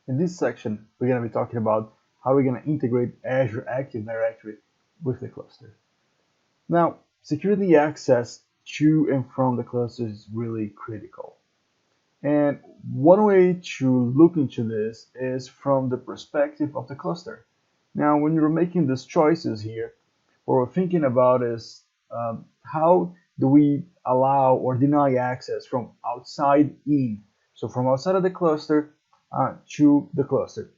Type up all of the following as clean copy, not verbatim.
In this section, we're going to be talking about how we're going to integrate Azure Active Directory with the cluster. Now, security access to and from the cluster is really critical. And one way to look into this is from the perspective of the cluster. Now, when you're making these choices here, what we're thinking about is how do we allow or deny access from outside in? So from outside of the cluster to the cluster.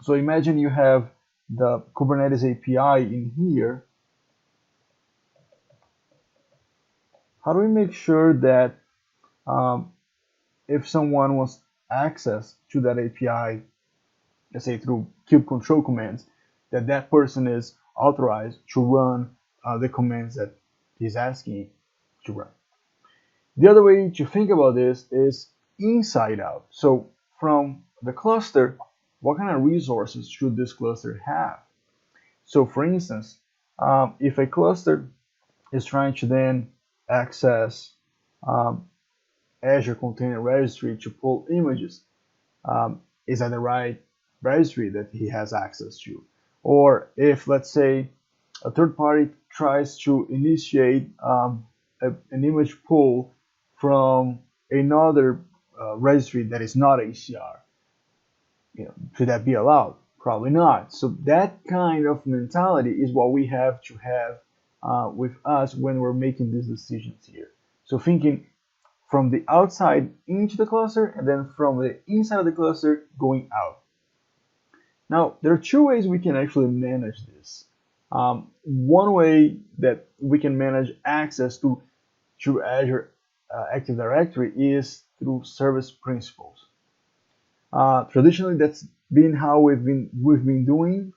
So imagine you have the Kubernetes API in here. How do we make sure that if someone wants access to that API, let's say through kube control commands, that that person is authorized to run the commands that he's asking to run? The other way to think about this is inside out. So from the cluster, what kind of resources should this cluster have? So for instance, if a cluster is trying to then access Azure Container Registry to pull images, is that the right registry that he has access to? Or if, let's say, a third party tries to initiate an image pull from another registry that is not ACR, should that be allowed? Probably not. So that kind of mentality is what we have to have with us when we're making these decisions here. So thinking from the outside into the cluster and then from the inside of the cluster going out. Now, there are two ways we can actually manage this. One way that we can manage access to Azure Active Directory is through service principals. Traditionally, that's been how we've been doing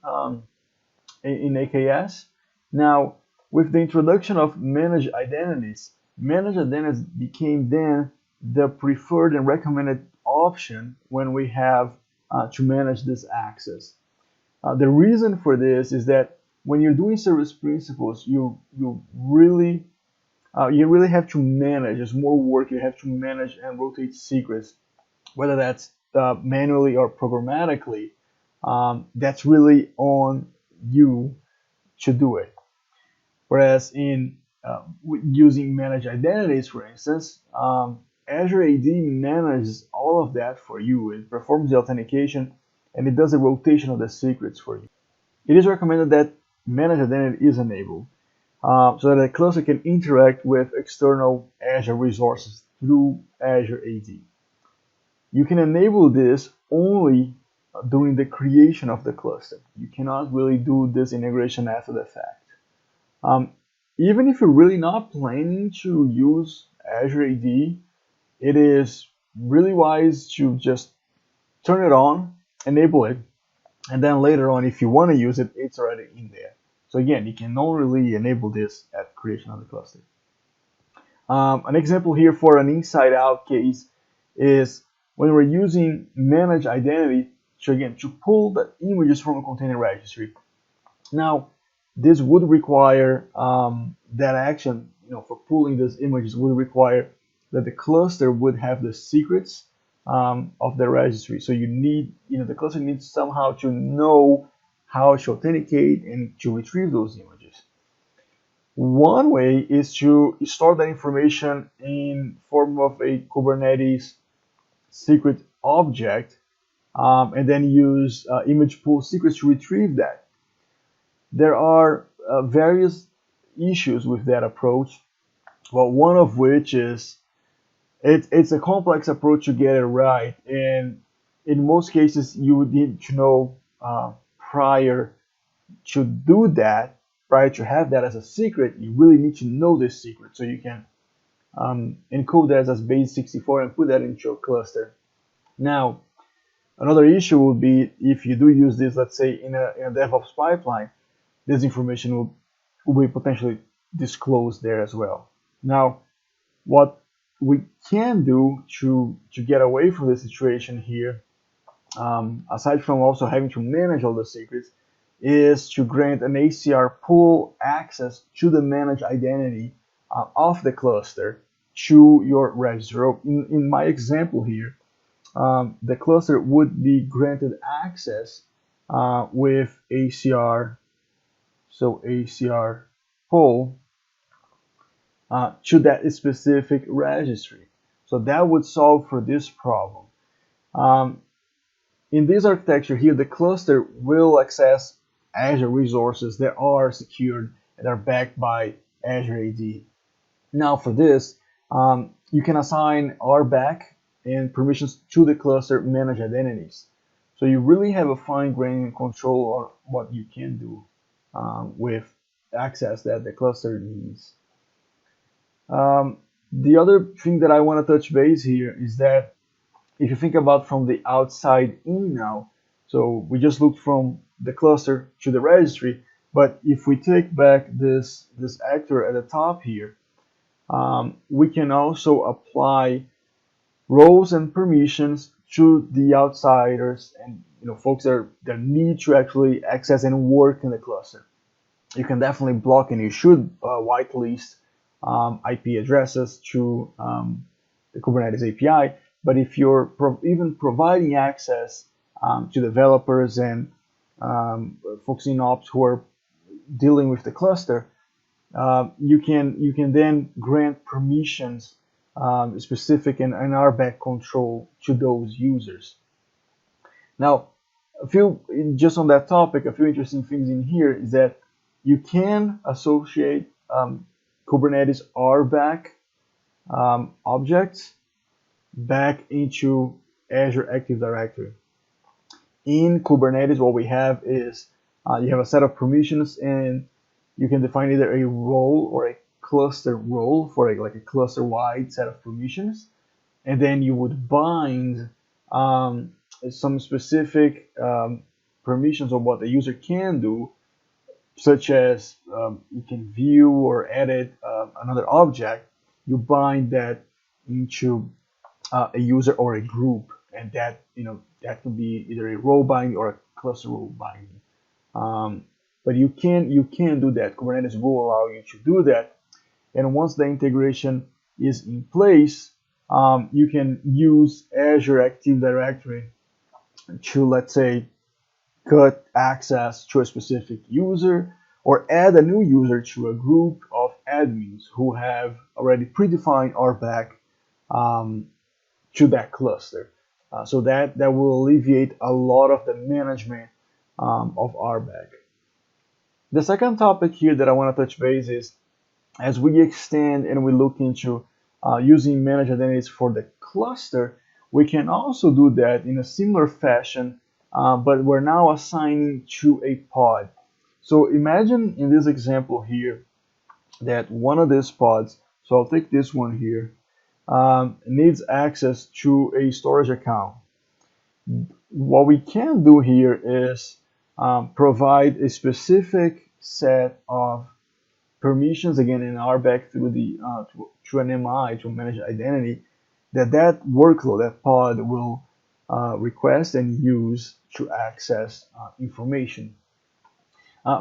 in AKS. Now, with the introduction of managed identities became then the preferred and recommended option when we have to manage this access. The reason for this is that when you're doing service principals, you really have to manage. There's more work. You have to manage and rotate secrets, whether that's manually or programmatically. That's really on you to do it. Whereas in using managed identities, for instance, Azure AD manages all of that for you. It performs the authentication and it does a rotation of the secrets for you. It is recommended that managed identity is enabled so that a cluster can interact with external Azure resources through Azure AD. You can enable this only during the creation of the cluster. You cannot really do this integration after the fact. Even if you're really not planning to use Azure AD, it is really wise to just turn it on, enable it, and then later on, if you want to use it, it's already in there. So again, you can only really enable this at creation of the cluster. An example here for an inside-out case is when we're using managed identity to pull the images from a container registry. Now, this would require that action, for pulling these images would require that the cluster would have the secrets of the registry. So you need, the cluster needs somehow to know how to authenticate and to retrieve those images. One way is to store that information in form of a Kubernetes secret object and then use image pull secrets to retrieve that. There are various issues with that approach. Well, one of which is it's a complex approach to get it right, and in most cases you would need to know prior to do that, prior to have that as a secret. You really need to know this secret so you can encode that as base64 and put that into your cluster. Now, another issue would be if you do use this, let's say in a DevOps pipeline, this information will be potentially disclosed there as well. Now, what we can do to get away from this situation here, aside from also having to manage all the secrets, is to grant an ACR pool access to the managed identity of the cluster to your registry. In my example here, the cluster would be granted access with ACR, so ACR pull to that specific registry. So that would solve for this problem. In this architecture here, the cluster will access Azure resources that are secured and are backed by Azure AD. Now for this, you can assign RBAC and permissions to the cluster manage identities. So you really have a fine-grained control of what you can do with access that the cluster needs. The other thing that I want to touch base here is that if you think about from the outside in now, so we just looked from the cluster to the registry, but if we take back this actor at the top here, we can also apply roles and permissions to the outsiders and folks that need to actually access and work in the cluster. You can definitely block and you should whitelist IP addresses to the Kubernetes API. But if you're even providing access to developers and folks in ops who are dealing with the cluster, you can then grant permissions specific and RBAC control to those users. Now, just on that topic, a few interesting things in here is that you can associate Kubernetes RBAC objects back into Azure Active Directory. In Kubernetes, what we have is you have a set of permissions, and you can define either a role or a cluster role for like a cluster-wide set of permissions, and then you would bind some specific permissions of what the user can do, such as you can view or edit another object. You bind that into a user or a group, and that that could be either a role binding or a cluster role binding. But you can do that. Kubernetes will allow you to do that, and once the integration is in place, you can use Azure Active Directory to, let's say, cut access to a specific user or add a new user to a group of admins who have already predefined RBAC to that cluster. So that will alleviate a lot of the management of RBAC. The second topic here that I want to touch base is, as we extend and we look into using managed identities for the cluster, we can also do that in a similar fashion, but we're now assigning to a pod. So imagine in this example here that one of these pods, so I'll take this one here, needs access to a storage account. What we can do here is provide a specific set of permissions, again in RBAC through the to an MI, to manage identity, that workload, that pod will request and use to access information.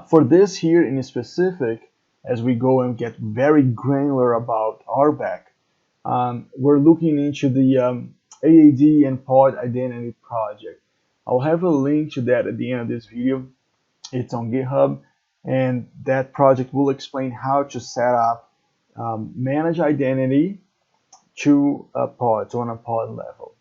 For this here in specific, as we go and get very granular about RBAC, we're looking into the AAD and pod identity project. I'll have a link to that at the end of this video. It's on GitHub, and that project will explain how to set up manage identity to a pod, so on a pod level.